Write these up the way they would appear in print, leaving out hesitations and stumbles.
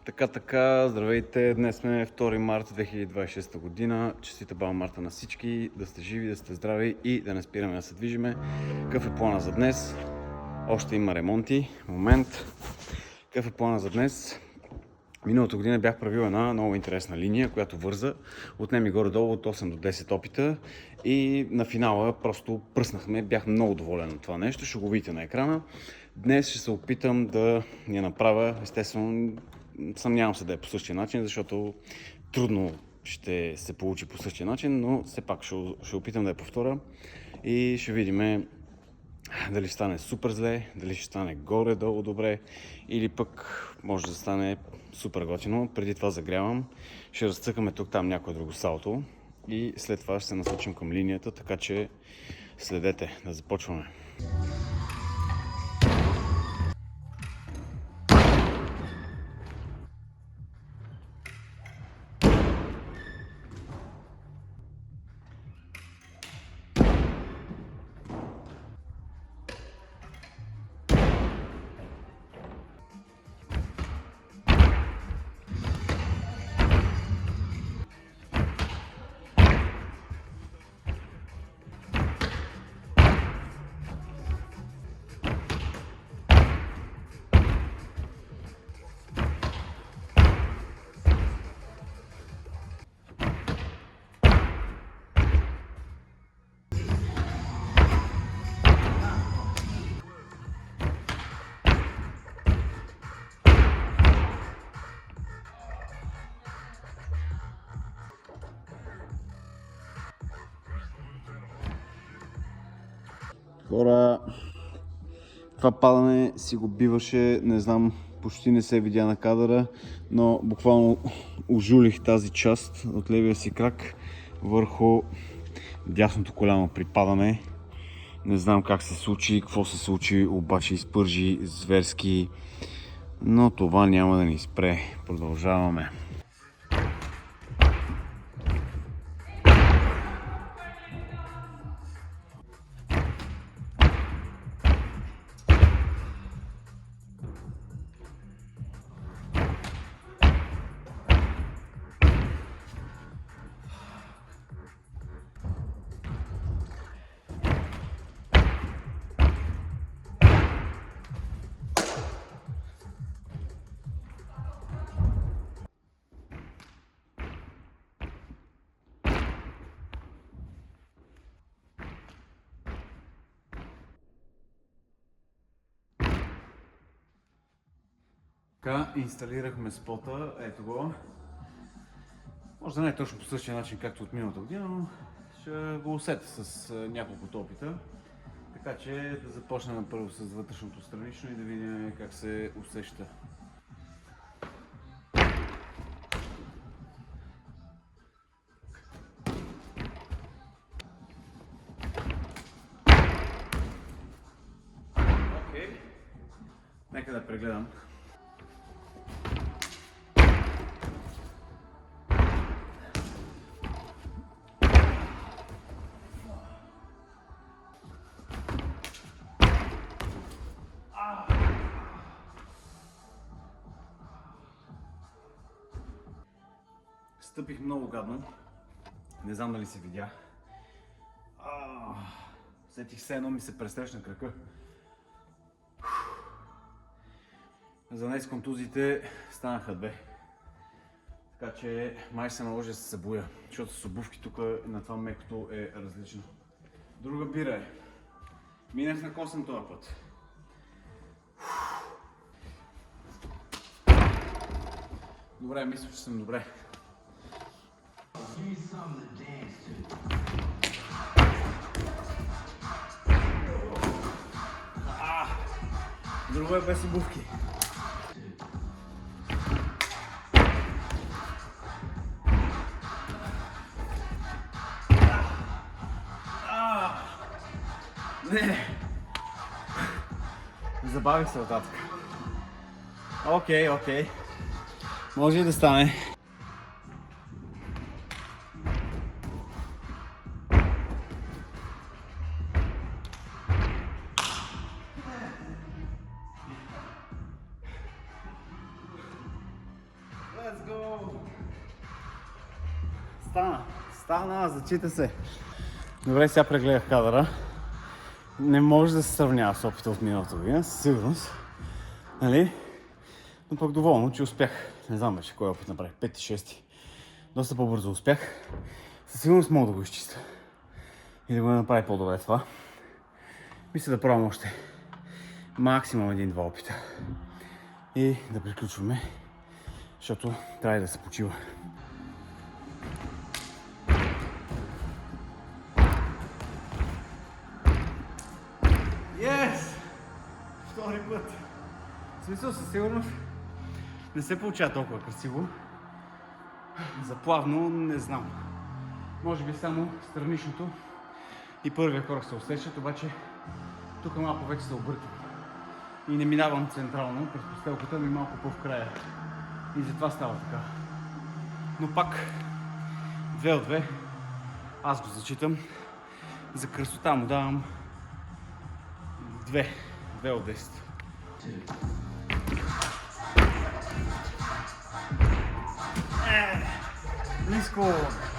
Така, здравейте! Днес сме 2 март 2026 година. Честита баба Марта на всички, да сте живи, да сте здрави и да не спираме да се движиме. Какъв е плана за днес? Още има ремонти. Момент. Какъв е плана за днес? Миналата година бях правил една много интересна линия, която върза. Отне ми горе-долу от 8 до 10 опита и на финала просто пръснахме. Бях много доволен от това нещо. Ще го видите на екрана. Днес ще се опитам да я направя, естествено, съмнявам се да е по същия начин, защото трудно ще се получи по същия начин, но все пак ще опитам да я повторя и ще видим дали ще стане супер зле, дали ще стане горе-долу добре или пък може да стане супер готино. Преди това загрявам, ще разцъкаме тук-там някое друго салто и след това ще се насочим към линията, така че следете, да започваме. Хора, това падане си го биваше, не знам, почти не се видя на кадъра, но буквално ожулих тази част от левия си крак върху дясното коляно при падане. Не знам как се случи, какво се случи, обаче изпържи зверски, но това няма да ни спре. Продължаваме. Така, инсталирахме спота, ето го. Може да не е точно по същия начин, както от миналата година, но ще го усетя с няколко опита. Така че да започнем първо с вътрешното странично и да видим как се усеща. Окей, нека да прегледам. Стъпих много гадно. Не знам дали се видя. Сетих се, едно ми се пресрещна крака. За днес контузиите станаха две. Така че май ще се наложи да се събуя, защото с обувки тук на това мекото е различно. Друга бира е. Минах на косъм този път. Добре, мисля, че съм добре. Друго е без обувки. Не. Забавих се оттатък. Окей. Може и да стане. let's go! Стана, зачита се. Добре, сега прегледах кадъра. Не може да се сравнява с опита от миналата година, със сигурност. Нали? Но пък доволно, че успях. Не знам вече кой опит направих, 5-6. Доста по-бързо успях. Със сигурност мога да го изчистя. И да го направи по-добре това. Мисля да пробвам още максимум 1-2 опита. И да приключваме, защото трябва да се почива. Yes! Втори път. В смисъл, със сигурност не се получава толкова красиво. За плавно не знам. Може би само страничното и първия корак се усещат, обаче тук малко вече се объркам. И не минавам централно през постелката ми малко по-в края. И затова става така. Но пак 2 от 2. Аз го зачитам. За красота му давам 2 от 10.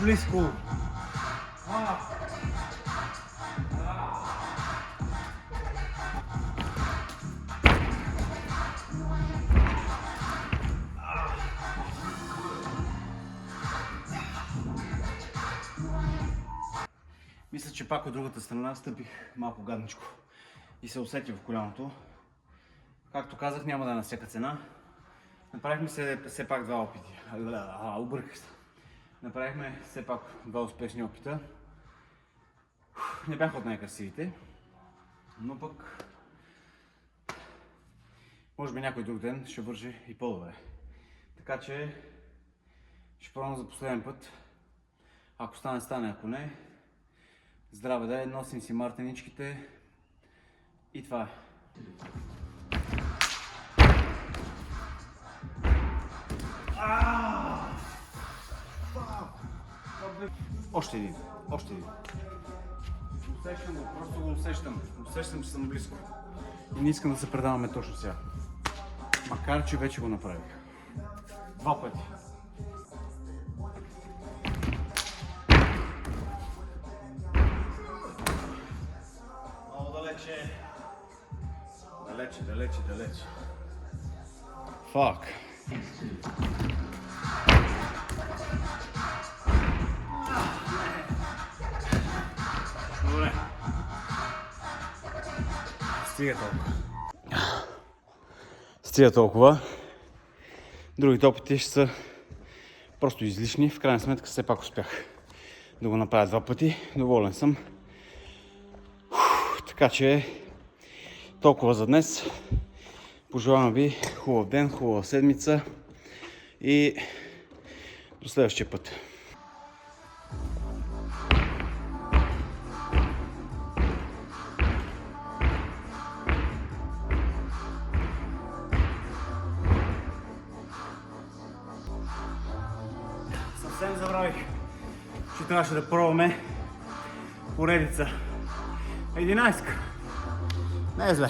Близко. Мисля, че пак от другата страна стъпих малко гадничко и се усетих в коляното. Както казах, няма да е на всяка цена. Направихме все пак 2 опити. Обърках се. Направихме все пак 2 успешни опита. Не бяха от най-красивите, но пък може би някой друг ден ще върши и по-добре. Така че ще пробвам за последен път. Ако стане, ако не. Здраве да е, носим си мартеничките и това е. Още един. Усещам го, просто го усещам. Усещам, че съм близко. И не искам да се предаваме точно сега. Макар, че вече го направих. 2 пъти. Много далече. Далече. Fuck. Добре. Стига толкова. Другите опити ще са просто излишни. В крайна сметка все пак успях да го направя 2 пъти. Доволен съм. Така че толкова за днес. Пожелавам ви хубав ден, хубава седмица и до следващия път. Съвсем забравих, че трябваше да пробваме поредица. 11. Не е зле.